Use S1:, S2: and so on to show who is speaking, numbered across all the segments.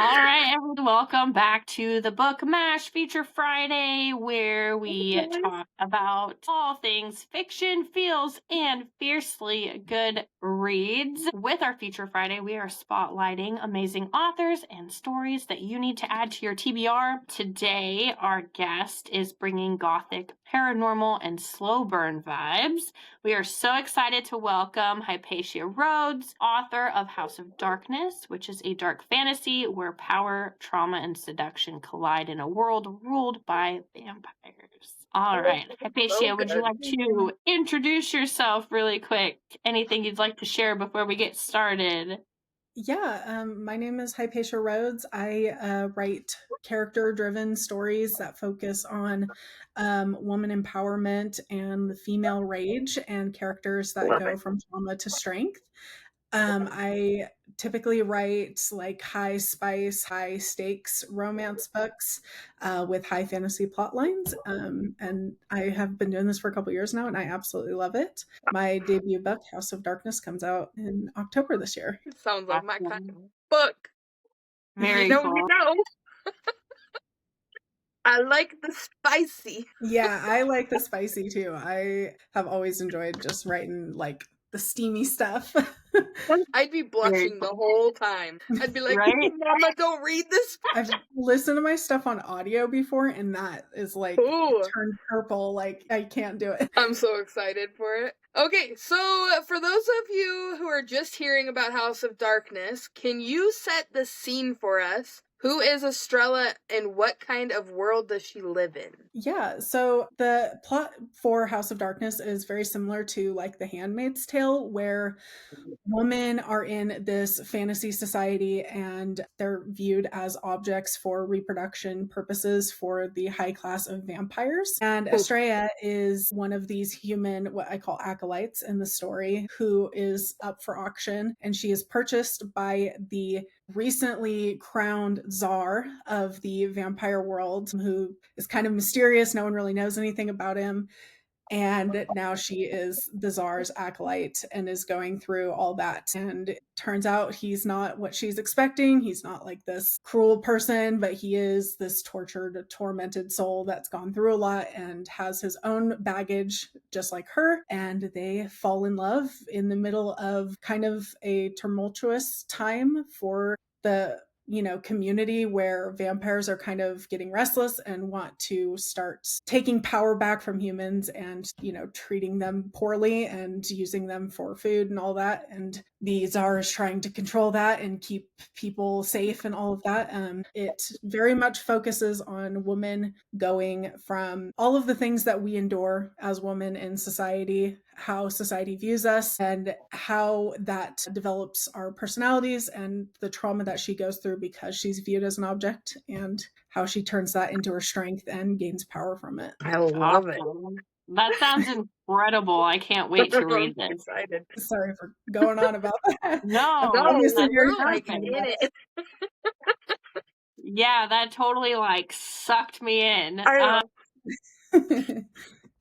S1: All right, everyone, welcome back to the Book Mash Feature Friday, where we talk about all things fiction, feels, and fiercely good reads. With our Feature Friday, we are spotlighting amazing authors and stories that you need to add to your TBR. Today, our guest is bringing Gothic, paranormal, and slow burn vibes. We are so excited to welcome Hypatia Rhodes, author of House of Darkness, which is a dark fantasy where power, trauma, and seduction collide in a world ruled by vampires. All right, Hypatia, would you like to introduce yourself really quick? Anything you'd like to share before we get started?
S2: Yeah, my name is Hypatia Rhodes. I write character-driven stories that focus on woman empowerment and the female rage and characters that go from trauma to strength. I typically write like high spice, high stakes romance books with high fantasy plot lines. And I have been doing this for a couple years now and I absolutely love it. My debut book, House of Darkness, comes out in October this year.
S3: It sounds like my kind of book.
S1: Very
S3: You
S1: cool.
S3: know. I like the spicy.
S2: Yeah, I like the spicy too. I have always enjoyed just writing like the steamy stuff.
S3: I'd be blushing the whole time. I'd be like,
S1: Right?
S3: Mama, don't read this.
S2: I've listened to my stuff on audio before, and that is like
S3: Ooh.
S2: turned purple. Like I can't do it.
S3: I'm so excited for it. Okay, so for those of you who are just hearing about House of Darkness, can you set the scene for us? Who is Estrella and what kind of world does she live in?
S2: Yeah, so the plot for House of Darkness is very similar to like The Handmaid's Tale, where women are in this fantasy society and they're viewed as objects for reproduction purposes for the high class of vampires. And Estrella is one of these human, what I call acolytes in the story, who is up for auction. And she is purchased by the recently crowned czar of the vampire world, who is kind of mysterious. No one really knows anything about him. And now she is the czar's acolyte and is going through all that. And it turns out he's not what she's expecting. He's not like this cruel person, but he is this tortured, tormented soul that's gone through a lot and has his own baggage, just like her. And they fall in love in the middle of kind of a tumultuous time for the community where vampires are kind of getting restless and want to start taking power back from humans and, treating them poorly and using them for food and all that. And the czar is trying to control that and keep people safe and all of that. It very much focuses on women going from all of the things that we endure as women in society, how society views us, and how that develops our personalities and the trauma that she goes through because she's viewed as an object, and how she turns that into her strength and gains power from it.
S3: I love it.
S1: That sounds incredible. I can't wait to read this.
S3: Excited.
S2: Sorry for going on about that.
S1: No,
S2: Obviously
S1: that's
S2: you're
S1: perfect.
S2: talking about it.
S1: Yeah, that totally like sucked me in.
S3: I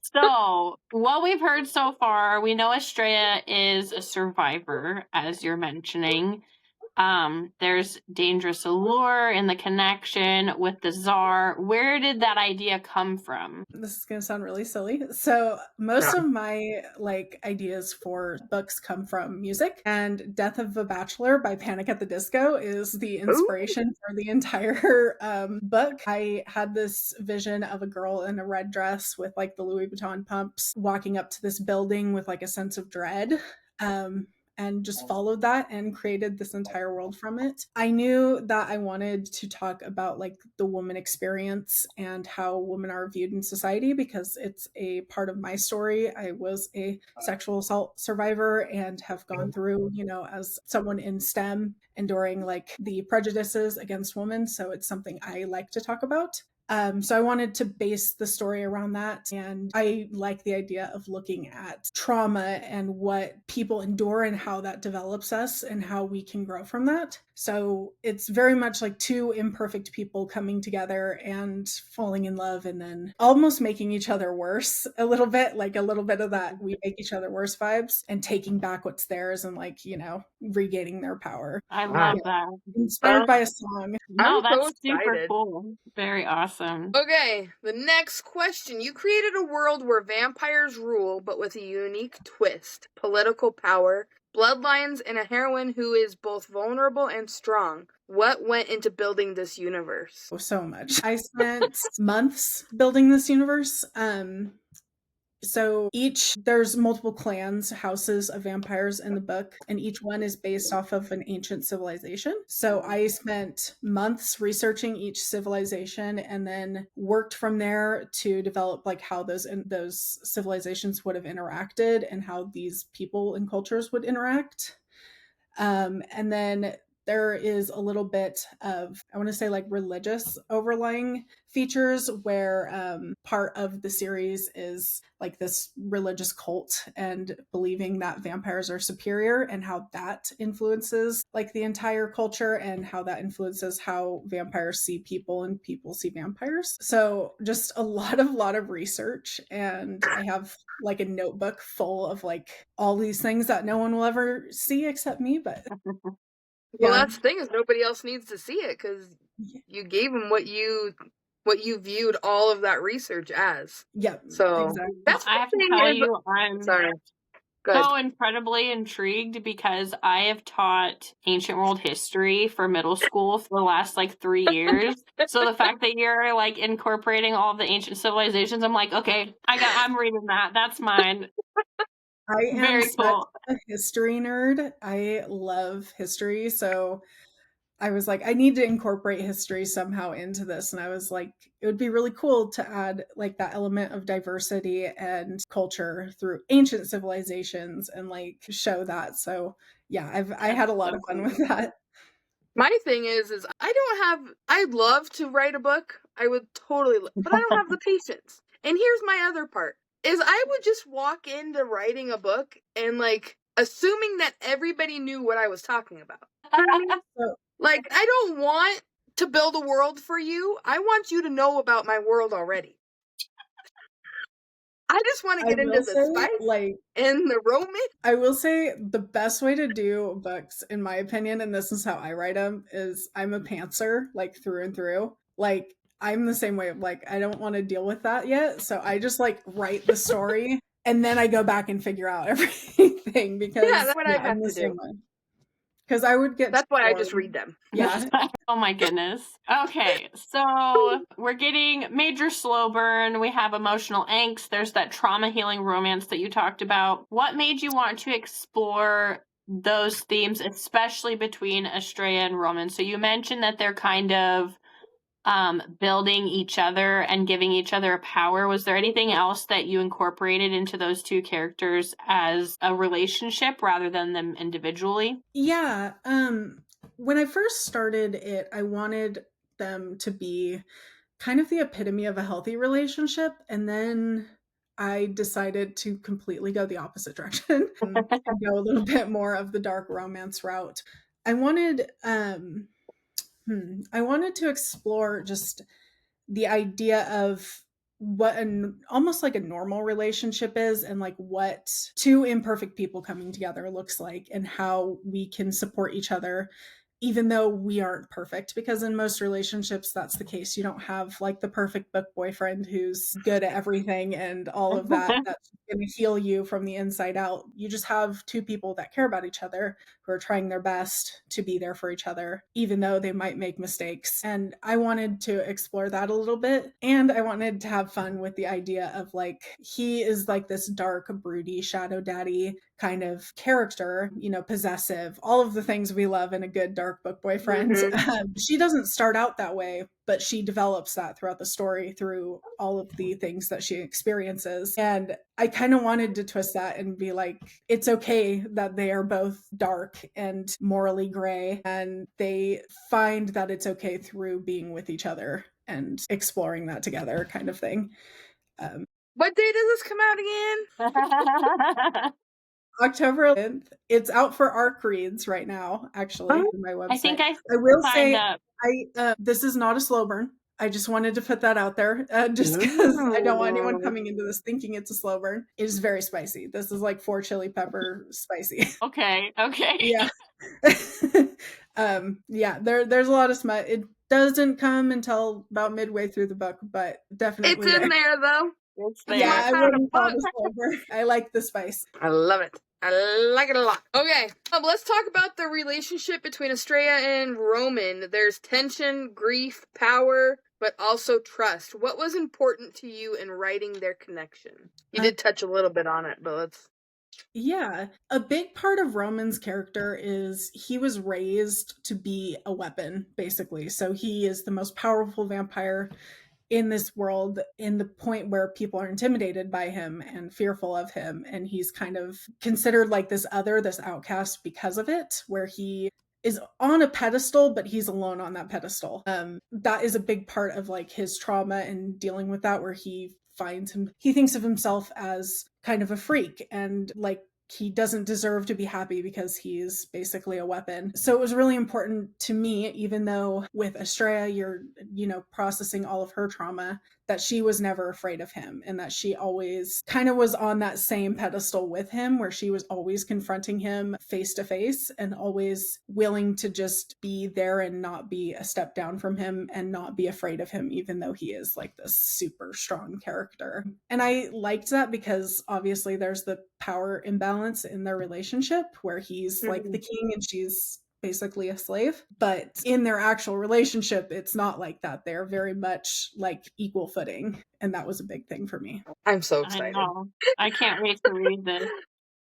S1: So, what we've heard so far, we know Estrella is a survivor, as you're mentioning. There's dangerous allure in the connection with the czar. Where did that idea come from?
S2: This is going to sound really silly. So most of my ideas for books come from music, and Death of a Bachelor by Panic at the Disco is the inspiration for the entire book. I had this vision of a girl in a red dress with like the Louis Vuitton pumps walking up to this building with like a sense of dread. And just followed that and created this entire world from it. I knew that I wanted to talk about like the woman experience and how women are viewed in society because it's a part of my story. I was a sexual assault survivor and have gone through, as someone in STEM, enduring like the prejudices against women. So it's something I like to talk about. So I wanted to base the story around that. And I like the idea of looking at trauma and what people endure and how that develops us and how we can grow from that. So it's very much like two imperfect people coming together and falling in love and then almost making each other worse a little bit, like a little bit of that we make each other worse vibes, and taking back what's theirs and like, regaining their power.
S1: I love that.
S2: Inspired by a song.
S1: No,
S3: I'm so
S1: that's super
S3: excited.
S1: cool. Very awesome.
S3: Okay, the next question. You created a world where vampires rule, but with a unique twist. Political power, bloodlines, and a heroine who is both vulnerable and strong. What went into building this universe?
S2: So much. I spent months building this universe. So there's multiple clans, houses of vampires in the book, and each one is based off of an ancient civilization. So I spent months researching each civilization and then worked from there to develop like how those civilizations would have interacted and how these people and cultures would interact. And then there is a little bit of, I want to say, like religious overlying features where part of the series is like this religious cult and believing that vampires are superior and how that influences like the entire culture and how that influences how vampires see people and people see vampires. So just a lot of research, and I have like a notebook full of like all these things that no one will ever see except me, but
S3: Well, that's the thing, is nobody else needs to see it because you gave them what you viewed all of that research as.
S2: Yep.
S3: So
S2: exactly.
S3: that's
S1: I have to tell you, I'm
S3: sorry.
S1: so incredibly intrigued because I have taught ancient world history for middle school for the last like 3 years. So the fact that you're like incorporating all of the ancient civilizations, I'm like, okay, I'm reading that. That's mine.
S2: I am
S1: Very cool.
S2: such a history nerd. I love history. So I was like, I need to incorporate history somehow into this. And I was like, it would be really cool to add like that element of diversity and culture through ancient civilizations and like show that. So yeah, I had a lot of fun with that.
S3: My thing is I'd love to write a book. I would totally, but I don't have the patience. And here's my other part, is I would just walk into writing a book and like assuming that everybody knew what I was talking about. Like, I don't want to build a world for you. I want you to know about my world already. I just want to get into the spice and the romance.
S2: I will say the best way to do books, in my opinion, and this is how I write them, is I'm a pantser, like through and through. Like, I'm the same way of like, I don't want to deal with that yet. So I just like write the story and then I go back and figure out everything because
S3: that's what I have to do.
S2: Because I would get.
S3: That's why I just read them.
S2: Yeah.
S1: Oh my goodness. Okay, so we're getting major slow burn. We have emotional angst. There's that trauma healing romance that you talked about. What made you want to explore those themes, especially between Estrella and Roman? So you mentioned that they're kind of building each other and giving each other a power. Was there anything else that you incorporated into those two characters as a relationship rather than them individually?
S2: Yeah. When I first started it, I wanted them to be kind of the epitome of a healthy relationship. And then I decided to completely go the opposite direction and go a little bit more of the dark romance route. I wanted to explore just the idea of what almost like a normal relationship is, and like what two imperfect people coming together looks like, and how we can support each other even though we aren't perfect, because in most relationships that's the case. You don't have like the perfect book boyfriend who's good at everything and all of that that's going to heal you from the inside out. You just have two people that care about each other, who are trying their best to be there for each other even though they might make mistakes. And I wanted to explore that a little bit, and I wanted to have fun with the idea of like, he is like this dark, broody shadow daddy kind of character, possessive, all of the things we love in a good dark book boyfriend. She doesn't start out that way, but she develops that throughout the story through all of the things that she experiences. And I kind of wanted to twist that and be like, it's okay that they are both dark and morally gray, and they find that it's okay through being with each other. and exploring that together kind of thing.
S3: What day does this come out again?
S2: October 11th. It's out for ARC reads right now, actually, on my website.
S1: I think I
S2: will
S1: signed
S2: say,
S1: up.
S2: this is not a slow burn. I just wanted to put that out there, just because I don't want anyone coming into this thinking it's a slow burn. It is very spicy. This is like 4 chili pepper spicy.
S1: Okay.
S2: Yeah. Yeah, there's a lot of smut. It doesn't come until about midway through the book, but definitely
S3: It's in there though.
S1: It's there.
S2: Yeah, I wouldn't call it a slow burn. I like the spice.
S3: I love it. I like it a lot. Okay, let's talk about the relationship between Estrella and Roman. There's tension, grief, power, but also trust. What was important to you in writing their connection? You did touch a little bit on it, but let's...
S2: Yeah, a big part of Roman's character is he was raised to be a weapon, basically. So he is the most powerful vampire in this world, in the point where people are intimidated by him and fearful of him. And he's kind of considered like this outcast because of it, where he is on a pedestal, but he's alone on that pedestal. That is a big part of like his trauma and dealing with that, where he thinks of himself as kind of a freak and like he doesn't deserve to be happy because he's basically a weapon. So it was really important to me, even though with Estrella, you're, processing all of her trauma, that she was never afraid of him and that she always kind of was on that same pedestal with him, where she was always confronting him face to face and always willing to just be there and not be a step down from him and not be afraid of him, even though he is like this super strong character. And I liked that because obviously there's the power imbalance in their relationship where he's like the king and she's basically a slave. But in their actual relationship, it's not like that. They're very much like equal footing. And that was a big thing for me.
S3: I'm so excited.
S1: I know. I can't wait to read this.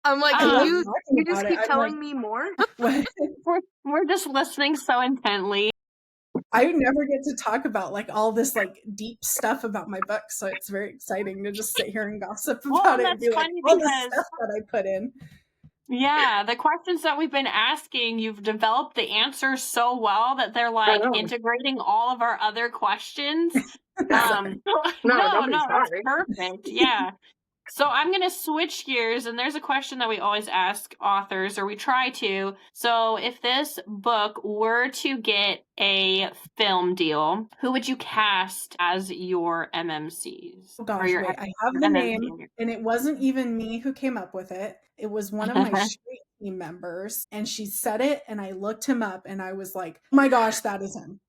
S3: I'm like, you just keep telling me more?
S1: We're just listening so intently.
S2: I never get to talk about like all this like deep stuff about my book, so it's very exciting to just sit here and gossip about it and be like all the stuff that I put in.
S1: Yeah, the questions that we've been asking, you've developed the answers so well that they're like integrating all of our other questions. No, that's perfect. Yeah. So I'm going to switch gears, and there's a question that we always ask authors, or we try to. So if this book were to get a film deal, who would you cast as your MMCs?
S2: Oh gosh, wait, I have the name, and it wasn't even me who came up with it. It was one of my street team members, and she said it, and I looked him up, and I was like, oh my gosh, that is him.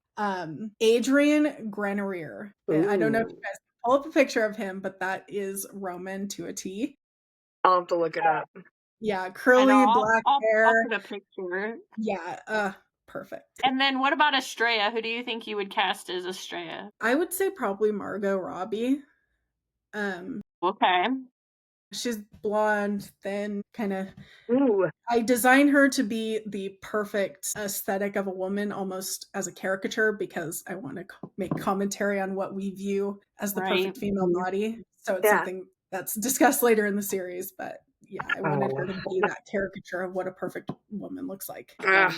S2: Adrian Grenier. I don't know if you guys pull up a picture of him, but that is Roman to a T.
S3: I'll have to look it up.
S2: Yeah, curly black hair.
S1: I'll put a picture.
S2: Yeah, perfect.
S1: And then what about Estrella? Who do you think you would cast as Estrella?
S2: I would say probably Margot Robbie.
S1: Okay.
S2: She's blonde, thin, kind of. I designed her to be the perfect aesthetic of a woman, almost as a caricature, because I want to make commentary on what we view as the perfect female body. So it's something that's discussed later in the series, but yeah, I wanted her to be that caricature of what a perfect woman looks like.
S3: I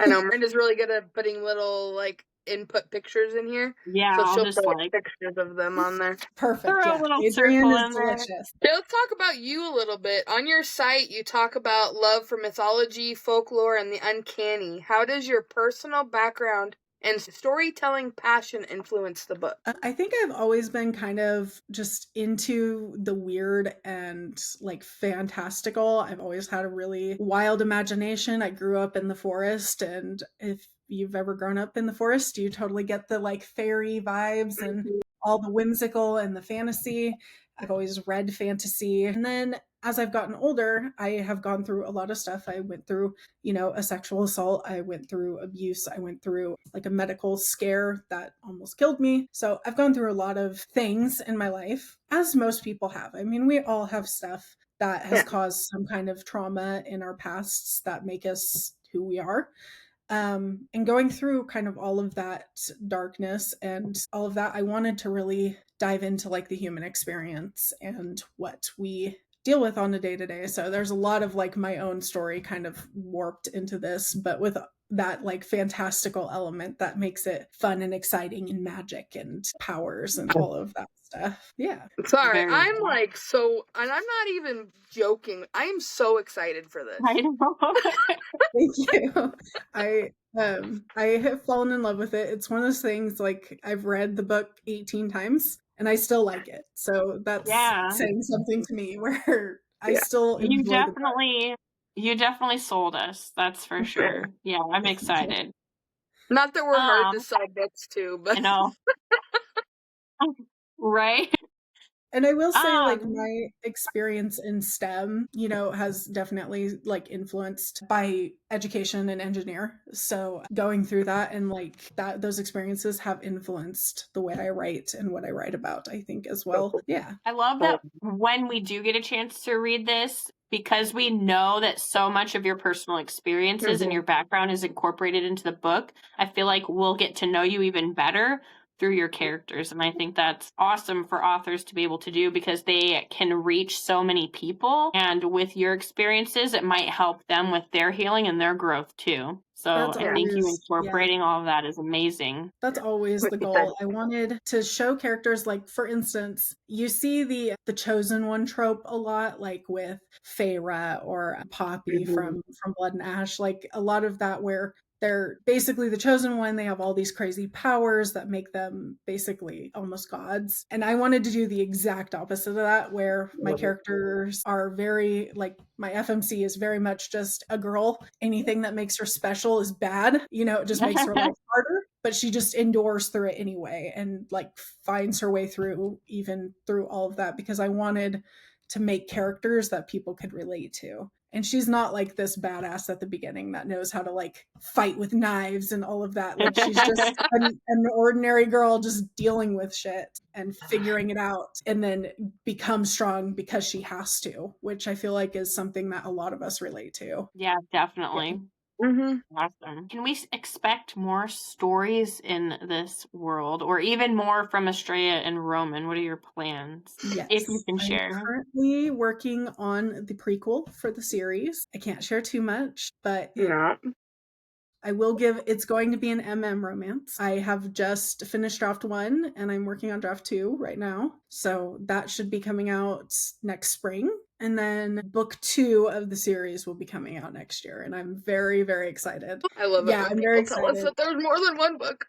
S3: know Miranda's really good at putting little like input pictures in here.
S1: Yeah,
S3: so
S1: she'll
S3: just put like pictures of them on there.
S2: Perfect.
S1: Throw a little circle in there.
S3: Okay, let's talk about you a little bit. On your site, you talk about love for mythology, folklore, and the uncanny. How does your personal background and storytelling passion influence the book?
S2: I think I've always been kind of just into the weird and like fantastical. I've always had a really wild imagination. I grew up in the forest, and if you've ever grown up in the forest, you totally get the like fairy vibes and all the whimsical and the fantasy. I've always read fantasy. And then as I've gotten older, I have gone through a lot of stuff. I went through, a sexual assault. I went through abuse. I went through like a medical scare that almost killed me. So I've gone through a lot of things in my life, as most people have. I mean, we all have stuff that has caused some kind of trauma in our pasts that make us who we are. And going through kind of all of that darkness and all of that, I wanted to really dive into like the human experience and what we deal with on a day-to-day. So there's a lot of like my own story kind of warped into this, but with that like fantastical element that makes it fun and exciting and magic and powers and all of that stuff. Yeah.
S3: Sorry,
S1: Very
S3: I'm
S1: good.
S3: like so, and I'm not even joking. I am so excited for this.
S1: I know.
S2: Thank you. I have fallen in love with it. It's one of those things like I've read the book 18 times and I still like it. So that's
S1: Yeah.
S2: saying something to me where I
S3: Yeah.
S2: still
S1: You
S2: enjoy the book.
S1: definitely sold us. That's for sure. Yeah, I'm excited.
S3: Not that we're hard to sell books to, but
S1: I know. Right?
S2: And I will say, like,
S1: Um,
S2: my experience in STEM, you know, has definitely like influenced by education and engineer. So going through that and like that, those experiences have influenced the way I write and what I write about, I think, as well. Yeah.
S1: I love that when we do get a chance to read this, because we know that so much of your personal experiences and your background is incorporated into the book, I feel like we'll get to know you even better through your characters. And I think that's awesome for authors to be able to do because they can reach so many people. And with your experiences, it might help them with their healing and their growth too. So
S2: That's
S1: I think you
S2: always, yeah.
S1: incorporating all of that is amazing.
S2: That's always the goal. I wanted to show characters like, for instance, you see the chosen one trope a lot, like with Feyre or Poppy from Blood and Ash, like a lot of that where they're basically the chosen one. They have all these crazy powers that make them basically almost gods. And I wanted to do the exact opposite of that, where my characters are very like my FMC is very much just a girl. Anything that makes her special is bad. You know, it just makes her life harder. But she just endures through it anyway and like finds her way through even through all of that because I wanted to make characters that people could relate to. And she's not like this badass at the beginning that knows how to like fight with knives and all of that. Like she's just an ordinary girl just dealing with shit and figuring it out and then become strong because she has to, which I feel like is something that a lot of us relate to.
S1: Yeah, definitely. Awesome. Can we expect more stories in this world or even more from Estrella and Roman? What are your plans?
S2: Yes.
S1: If you can
S2: I'm
S1: share.
S2: currently working on the prequel for the series. I can't share too much, but I will give it's going to be an MM romance. I have just finished draft 1 and I'm working on draft 2 right now. So that should be coming out next spring. And then book 2 of the series will be coming out next year. And I'm very, very excited.
S3: I love it.
S2: Yeah,
S3: When
S2: I'm very
S3: people tell us
S2: excited.
S3: that there's more than one book.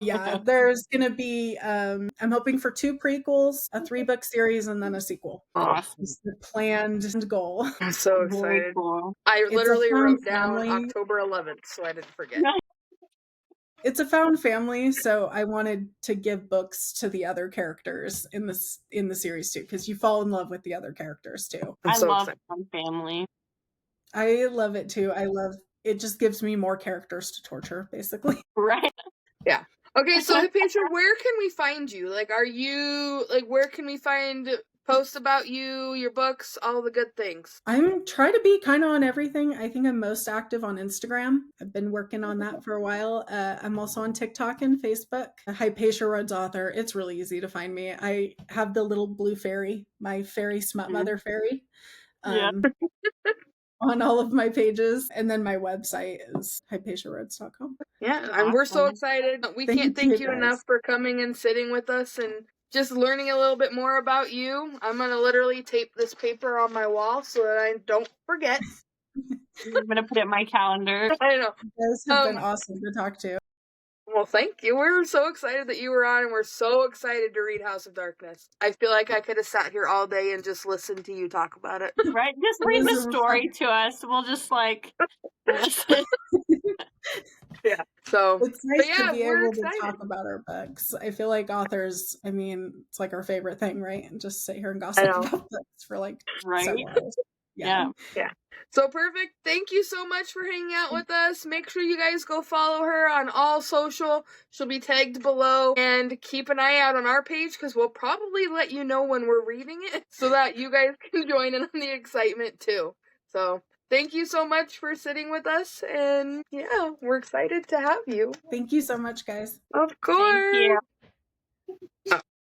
S2: Yeah, there's going to be, I'm hoping for 2 prequels, a 3-book series, and then a sequel.
S1: Awesome.
S2: It's the planned goal.
S3: I'm so
S1: Very
S3: excited.
S1: cool.
S3: I
S2: It's a
S3: literally
S2: fun
S3: wrote down
S2: family.
S3: October 11th, so I didn't forget.
S2: It's a found family, so I wanted to give books to the other characters in the series too, because you fall in love with the other characters too.
S1: I
S3: so
S1: love
S3: excited.
S1: Fun Family.
S2: I love it too. I love it. Just gives me more characters to torture, basically.
S1: Right.
S3: Yeah. Okay, so Hypatia, where can we find you? Like, are you like where can we find posts about you, your books, all the good things?
S2: I'm trying to be kind of on everything. I think I'm most active on Instagram. I've been working on that for a while. I'm also on TikTok and Facebook. Hypatia Rhodes author. It's really easy to find me. I have the little blue fairy, my fairy smut mother fairy.
S1: Yeah.
S2: On all of my pages. And then my website is hypatiarhodes.com.
S3: Yeah, and we're so excited. We can't thank you
S2: guys.
S3: enough for coming and sitting with us and just learning a little bit more about you. I'm going to literally tape this paper on my wall so that I don't forget.
S1: I'm going to put it in my calendar.
S3: I know.
S2: You guys have been awesome to talk to.
S3: Well, thank you. We're so excited that you were on, and we're so excited to read House of Darkness. I feel like I could have sat here all day and just listened to you talk about it.
S1: Right? Just read the story to us. We'll just like listen.
S3: Yeah. So
S2: it's nice to be able
S3: excited
S2: to talk about our books. I feel like authors, I mean, it's like our favorite thing, right? And just sit here and gossip about books for like several hours.
S1: Yeah.
S3: So perfect. Thank you so much for hanging out with us. Make sure you guys go follow her on all social. She'll be tagged below. And keep an eye out on our page because we'll probably let you know when we're reading it so that you guys can join in on the excitement too. So thank you so much for sitting with us. And yeah, we're excited to have you.
S2: Thank you so much, guys.
S3: Of course.
S1: Thank you.